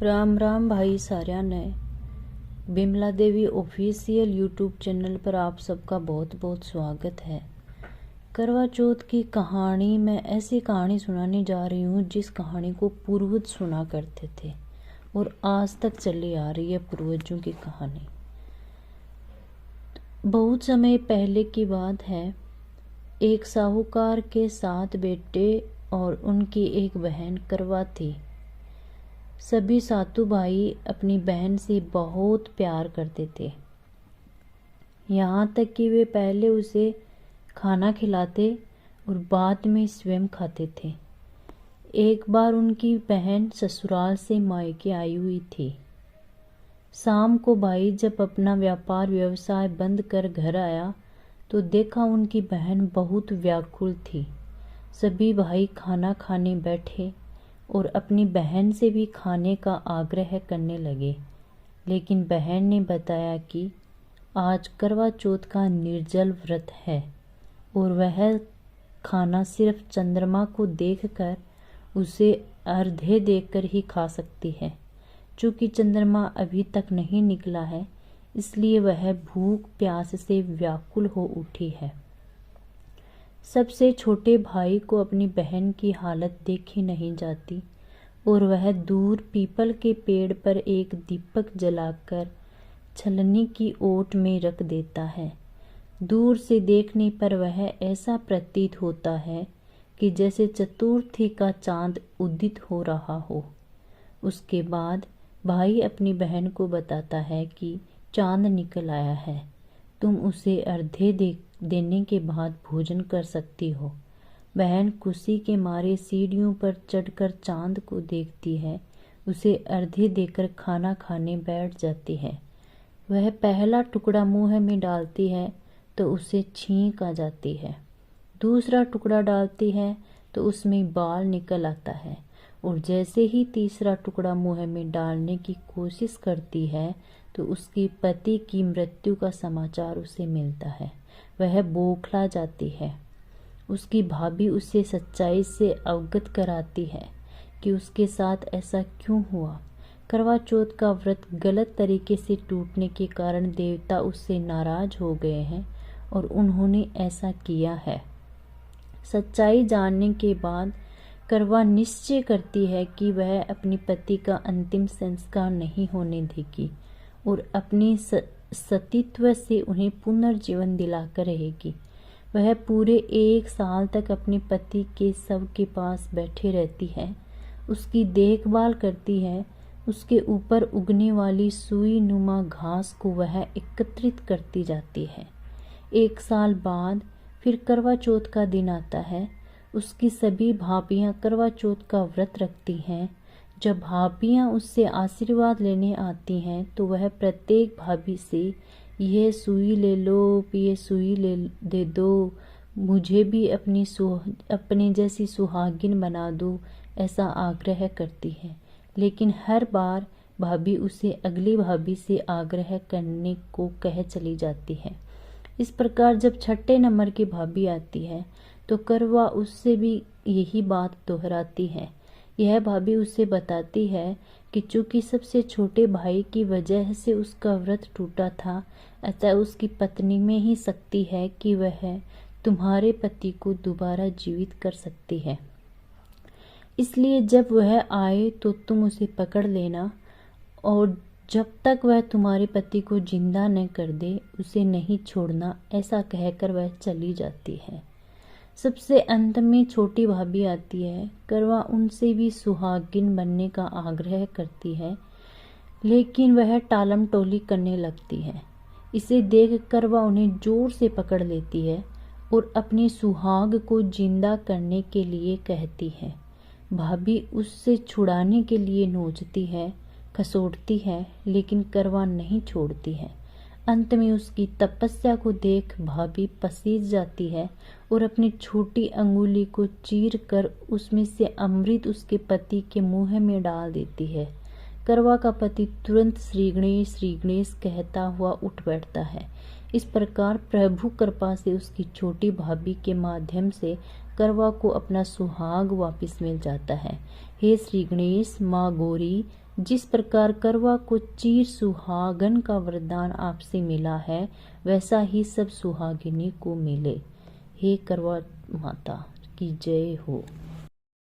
राम राम भाई साਰਿਆਂ ने बिमला देवी official YouTube channel पर आप सबका बहुत बहुत स्वागत है। करवा चौथ की कहानी में ऐसी कहानी सुनाने जा रही हूँ जिस कहानी को पूर्वज सुना करते थे और आज तक चली आ रही है पूर्वजों की कहानी। बहुत समय पहले की बात है। एक साहूकार के 7 बेटे और उनकी एक बहन करवा थी। सभी सातों भाई अपनी बहन से बहुत प्यार करते थे, यहाँ तक कि वे पहले उसे खाना खिलाते और बाद में स्वयं खाते थे। एक बार उनकी बहन ससुराल से मायके आई हुई थी। शाम को भाई जब अपना व्यापार व्यवसाय बंद कर घर आया तो देखा उनकी बहन बहुत व्याकुल थी। सभी भाई खाना खाने बैठे और अपनी बहन से भी खाने का आग्रह करने लगे, लेकिन बहन ने बताया कि आज करवा चौथ का निर्जल व्रत है और वह खाना सिर्फ चंद्रमा को देखकर उसे अर्घ्य देकर ही खा सकती है। चूँकि चंद्रमा अभी तक नहीं निकला है, इसलिए वह भूख प्यास से व्याकुल हो उठी है। सबसे छोटे भाई को अपनी बहन की हालत देखी नहीं जाती और वह दूर पीपल के पेड़ पर एक दीपक जलाकर छलनी की ओट में रख देता है। दूर से देखने पर वह ऐसा प्रतीत होता है कि जैसे चतुर्थी का चांद उदित हो रहा हो। उसके बाद भाई अपनी बहन को बताता है कि चांद निकल आया है, तुम उसे अर्घ्य देने के बाद भोजन कर सकती हो। बहन खुशी के मारे सीढ़ियों पर चढ़कर चांद को देखती है, उसे अर्घ्य देकर खाना खाने बैठ जाती है। वह पहला टुकड़ा मुंह में डालती है तो उसे छींक आ जाती है। दूसरा टुकड़ा डालती है तो उसमें बाल निकल आता है और जैसे ही तीसरा टुकड़ा मुंह में डालने की कोशिश करती है तो उसके पति की मृत्यु का समाचार उसे मिलता है। वह बौखला जाती है। उसकी भाभी उसे सच्चाई से अवगत कराती है कि उसके साथ ऐसा क्यों हुआ। करवा चौथ का व्रत गलत तरीके से टूटने के कारण देवता उससे नाराज हो गए हैं और उन्होंने ऐसा किया है। सच्चाई जानने के बाद करवा निश्चय करती है कि वह अपने पति का अंतिम संस्कार नहीं होने देगी और अपने सतीत्व से उन्हें पुनर्जीवन दिलाकर रहेगी। वह पूरे 1 साल तक अपने पति के शव के पास बैठे रहती है, उसकी देखभाल करती है। उसके ऊपर उगने वाली सुई नुमा घास को वह एकत्रित करती जाती है। 1 साल बाद फिर करवा चौथ का दिन आता है। उसकी सभी भाभियाँ करवा चौथ का व्रत रखती हैं। जब भाभियाँ उससे आशीर्वाद लेने आती हैं तो वह प्रत्येक भाभी से यह सुई ले लो, ये सुई दे दो, मुझे भी अपने जैसी सुहागिन बना दो, ऐसा आग्रह करती है। लेकिन हर बार भाभी उसे अगली भाभी से आग्रह करने को कह चली जाती है। इस प्रकार जब 6ठे नंबर की भाभी आती है तो करवा उससे भी यही बात दोहराती है। यह भाभी उसे बताती है कि चूंकि सबसे छोटे भाई की वजह से उसका व्रत टूटा था, अतः उसकी पत्नी में ही शक्ति है कि वह तुम्हारे पति को दोबारा जीवित कर सकती है। इसलिए जब वह आए तो तुम उसे पकड़ लेना और जब तक वह तुम्हारे पति को जिंदा न कर दे उसे नहीं छोड़ना, ऐसा कहकर वह चली जाती है। सबसे अंत में छोटी भाभी आती है। करवा उनसे भी सुहागिन बनने का आग्रह करती है, लेकिन वह टालम टोली करने लगती है। इसे देख करवा उन्हें जोर से पकड़ लेती है और अपने सुहाग को जिंदा करने के लिए कहती है। भाभी उससे छुड़ाने के लिए नोचती है, खसोटती है, लेकिन करवा नहीं छोड़ती है। अंत में उसकी तपस्या को देख भाभी पसीज जाती है और अपनी छोटी अंगुली को चीर कर उसमें से अमृत उसके पति के मुंह में डाल देती है। करवा का पति तुरंत श्री गणेश कहता हुआ उठ बैठता है। इस प्रकार प्रभु कृपा से उसकी छोटी भाभी के माध्यम से करवा को अपना सुहाग वापस मिल जाता है। हे श्री गणेश, माँ गौरी, जिस प्रकार करवा को चिर सुहागन का वरदान आपसे मिला है, वैसा ही सब सुहागिनी को मिले। हे करवा माता की जय हो।